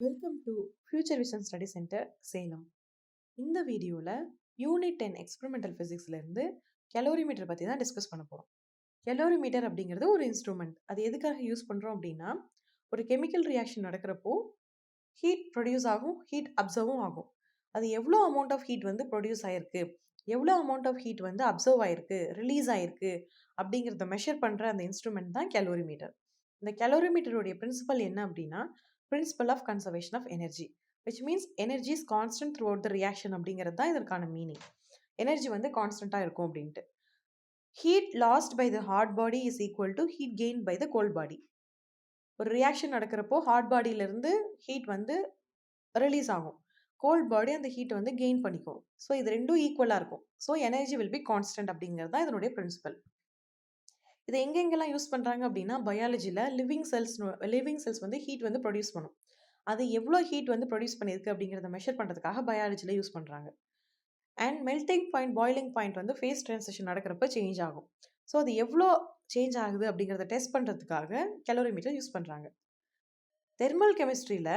Welcome to future vision study centre Salem. இந்த வீடியோவில் unit 10 experimental ஃபிசிக்ஸ்லேருந்து calorimeter பற்றி தான் டிஸ்கஸ் பண்ண போகிறோம். கலோரிமீட்டர் அப்படிங்கிறது ஒரு இன்ஸ்ட்ருமெண்ட். அது எதுக்காக யூஸ் பண்ணுறோம் அப்படின்னா, ஒரு கெமிக்கல் ரியாக்ஷன் நடக்கிறப்போ ஹீட் ப்ரொடியூஸ் ஆகும், ஹீட் அப்சர்வும் ஆகும். அது எவ்வளோ அமௌண்ட் ஆஃப் ஹீட் வந்து ப்ரொடியூஸ் ஆகிருக்கு, எவ்வளோ அமௌண்ட் ஆஃப் ஹீட் வந்து அப்சர்வ் ஆகிருக்கு, ரிலீஸ் ஆகிருக்கு அப்படிங்கிறத மெஷர் பண்ணுற அந்த இன்ஸ்ட்ருமெண்ட் தான் கலோரிமீட்டர். இந்த கலோரிமீட்டருடைய பிரின்சிபல் என்ன அப்படின்னா, principle of conservation of energy, which means energy is constant throughout the reaction அப்படிங்கிறது தான் இதற்கான மீனிங். எனர்ஜி வந்து கான்ஸ்டண்ட்டாக இருக்கும் அப்படின்ட்டு. Heat lost by the hot body is equal to heat gain by the cold body. ஒரு reaction நடக்கிறப்போ hot பாடியிலேருந்து ஹீட் வந்து ரிலீஸ் ஆகும், கோல்ட் பாடி அந்த ஹீட்டை வந்து கெயின் பண்ணிக்கும். ஸோ இது ரெண்டும் ஈக்குவலாக இருக்கும். So energy will be constant அப்படிங்கிறது தான் இதனுடைய பிரின்சிபல். இதை எங்கெங்கெல்லாம் யூஸ் பண்ணுறாங்க அப்படின்னா, பயாலஜியில் லிவிங் செல்ஸ் வந்து ஹீட் வந்து ப்ரொடியூஸ் பண்ணும். அது எவ்வளோ ஹீட் வந்து ப்ரொடியூஸ் பண்ணியிருக்கு அப்படிங்கிறத மெஷர் பண்ணுறதுக்காக பயாலஜியில் யூஸ் பண்ணுறாங்க. And melting point, boiling point வந்து ஃபேஸ் ட்ரான்சிஷன் நடக்கிறப்ப சேஞ்ச் ஆகும். ஸோ அது எவ்வளோ சேஞ்ச் ஆகுது அப்படிங்கிறத டெஸ்ட் பண்ணுறதுக்காக கலோரிமீட்டர் யூஸ் பண்ணுறாங்க. தெர்மல் கெமிஸ்ட்ரியில்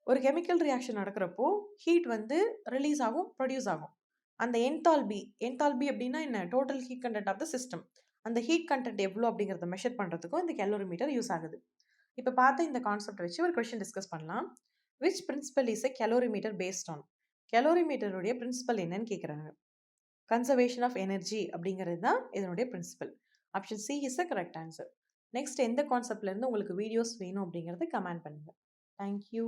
ஒரு கெமிக்கல் ரியாக்ஷன் நடக்கிறப்போ ஹீட் வந்து ரிலீஸ் ஆகும், ப்ரொடியூஸ் ஆகும். அந்த என்தால்பி அப்படின்னா என்ன, total heat content of the system. அந்த ஹீட் கண்டென்ட் எவ்வளோ அப்படிங்கிறத மெஷர் பண்ணுறதுக்கும் இந்த கலோரிமீட்டர் யூஸ் ஆகுது. இப்போ பார்த்த இந்த கான்செப்ட் வச்சு ஒரு கொஸ்டின் டிஸ்கஸ் பண்ணலாம். Which principle is a calorimeter based on? கலோரிமீட்டருடைய பிரின்சிபல் என்னன்னு கேட்குறாங்க. கன்சர்வேஷன் ஆஃப் எனர்ஜி அப்படிங்கிறது தான் இதனுடைய principle. Option C is a correct answer. Next எந்த கான்செப்ட்லேருந்து உங்களுக்கு வீடியோஸ் வேணும் அப்படிங்கிறத கமெண்ட் பண்ணுங்கள். தேங்க்யூ.